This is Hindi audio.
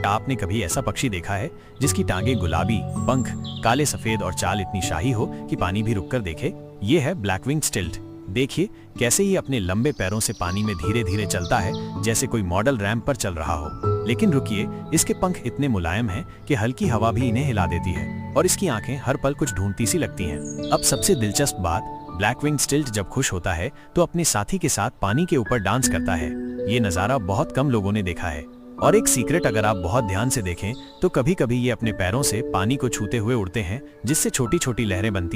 आपने कभी ऐसा पक्षी देखा है जिसकी टांगे गुलाबी, पंख काले सफेद और चाल इतनी शाही हो कि पानी भी रुककर देखे? ये है ब्लैक विंग्ड स्टिल्ट। देखिए कैसे ये अपने लंबे पैरों से पानी में धीरे धीरे चलता है, जैसे कोई मॉडल रैंप पर चल रहा हो। लेकिन रुकिए, इसके पंख इतने मुलायम हैं कि हल्की हवा भी इन्हें हिला देती है और इसकी आंखें हर पल कुछ ढूंढती सी लगती हैं। अब सबसे दिलचस्प बात, ब्लैक विंग्ड स्टिल्ट जब खुश होता है तो अपने साथी के साथ पानी के ऊपर डांस करता है। ये नज़ारा बहुत कम लोगों ने देखा है। और एक सीक्रेट अगर आप बहुत ध्यान से देखें तो कभी कभी ये अपने पैरों से पानी को छूते हुए उड़ते हैं, जिससे छोटी छोटी लहरें बनती हैं।